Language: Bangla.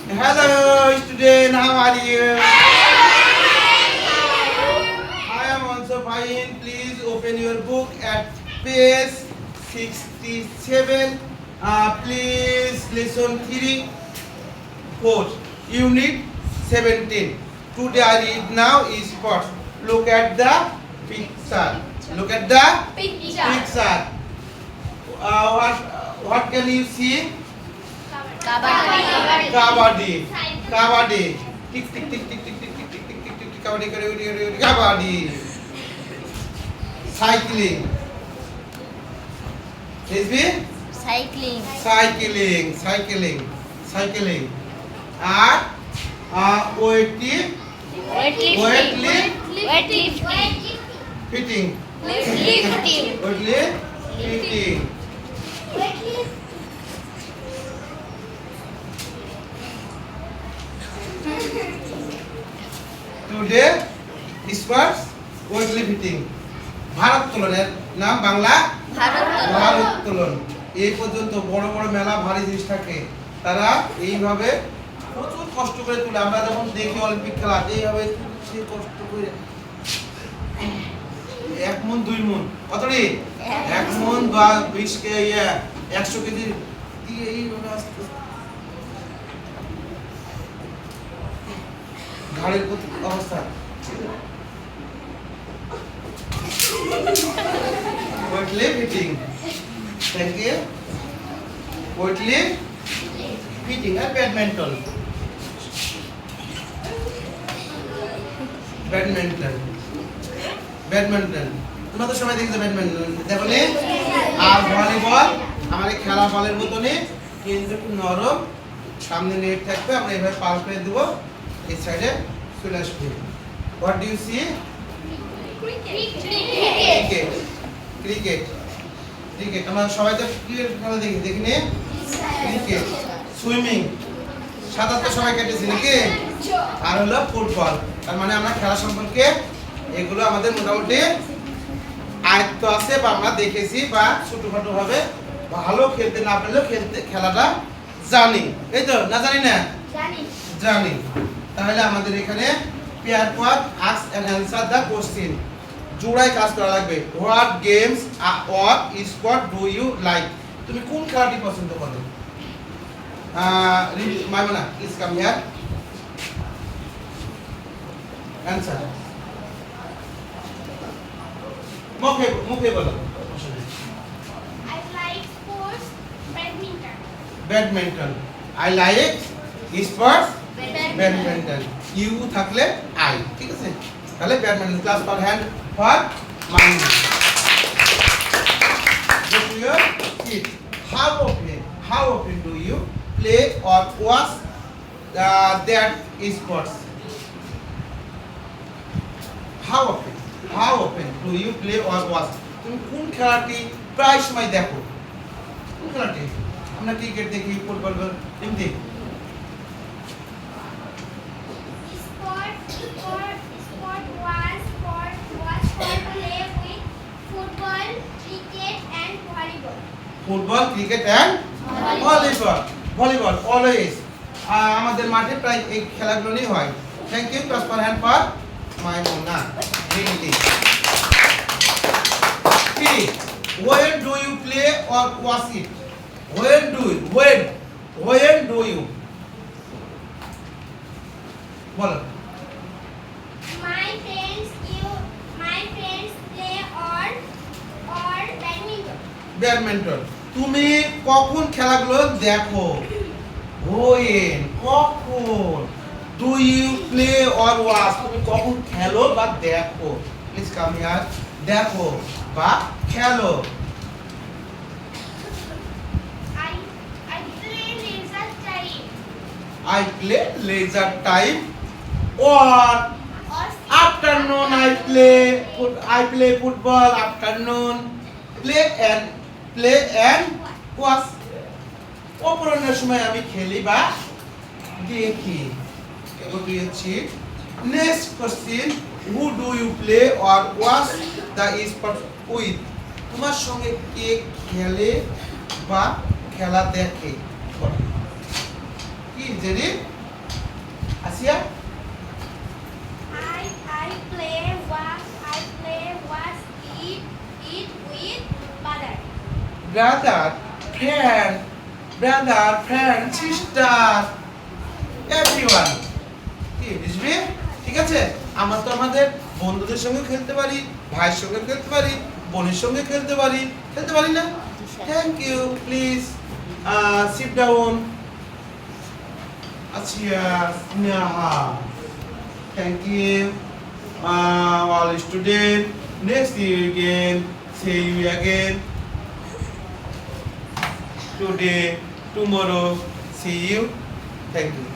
Hello student, how are you? I am also fine. Please open your book at page 67. Please lesson 3, 4, unit 17. Today I read now is first. Look at the picture. Look at the picture. What can you see? Kabaddi. Kabaddi. Tick tick tick tick tick tick tick tick tick tick tick kabaddi kabaddi. Cycling. Is it? Cycling. Weightlifting. Weightlifting. Today is first weightlifting. ভারোত্তোলনের নাম বাংলা ভারোত্তোলন। এই পর্যন্ত বড় বড় মেলা ভারী জিনিস থাকে, তারা এইভাবে প্রচুর কষ্ট করে তুলে। আমরা যখন দেখি অলিম্পিক খেলা এইভাবে সে কষ্ট করে 1 মণ 2 মণ কতটি 1 মণ 20 কেজি 100 কেজি দিয়ে এইভাবে আস্তে ঘাড়ের প্রতি অবস্থা। weightlifting. Thank you. Weightlifting and badminton. তোমরা তো সবাই দেখছো ব্যাডমিন্টন দেখো নি। আর ভলিবল আমাদের খেলা বলের মতনই, কিন্তু একটু নরম, সামনে নেট থাকবে, আমরা এভাবে পাস করে দেবো, এই সাইডে চলে আসবে। What do you see? Cricket আমরা সবাই তো ক্রিকেট খেলা দেখি নি। ক্রিকেট, সুইমিং, সাঁতার তো সবাই কেটেছি নাকি। আর হলো ফুটবল। তার মানে আমরা খেলা সম্পর্কে এগুলো আমাদের মোটামুটি আয়ত্ত আছে, বা আমরা দেখেছি, বা ছোটখাটো ভাবে ভালো খেলতে না পারলেও খেলাটা জানি। এই তো না জানি না জানি। তাহলে আমাদের এখানে pair work ask and answer the question, জোড়ায় কাজ করা লাগবে। What games or sport do you like? তুমি কোন খেলাটি পছন্দ করো? Maimuna please come here, answer মুখে বলো। I like sports, badminton. I like sports badminton. You থাকলে আই, ঠিক আছে? তাহলে badminton. Claps for hand for mind. How often do you play or watch that sports? How often do you play or watch? তুমি কোন খেলাটি প্রায় সময় দেখো? কোন খেলাটি? আমরা ক্রিকেট দেখি, ফুটবল এমনি। Football, cricket and volleyball always আমাদের মাঠে প্রায় এই খেলাগুলোই হয়। Thank you. Claps for hand for Maimuna. When do you play or watch it? When do you বলো। My friends play or badminton. তুমি কখন খেলাগুলো দেখো? When, কখন। Do you play or watch? তুমি কখন খেলো বা দেখো? Please come here. দেখো বা খেলো। I play leisure time or afternoon. I play football afternoon. Play and watch. অপরাহ্নের সময় আমি খেলি বা দেখি। Next question, who do you play or watch the sport with? তোমার সঙ্গে কে খেলে বা খেলা দেখে? কি Jerry brother, friend, sister, everyone. কি বুঝবি? ঠিক আছে? আমরা তো আমাদের বন্ধুদের সঙ্গে খেলতে পারি, ভাইয়ের সঙ্গে খেলতে পারি, বোনের সঙ্গে খেলতে পারি না? Thank you, please sit down. আচ্ছা, Neha. Thank you, all student. Next see you again. See you again. Today, tomorrow. See you. Thank you.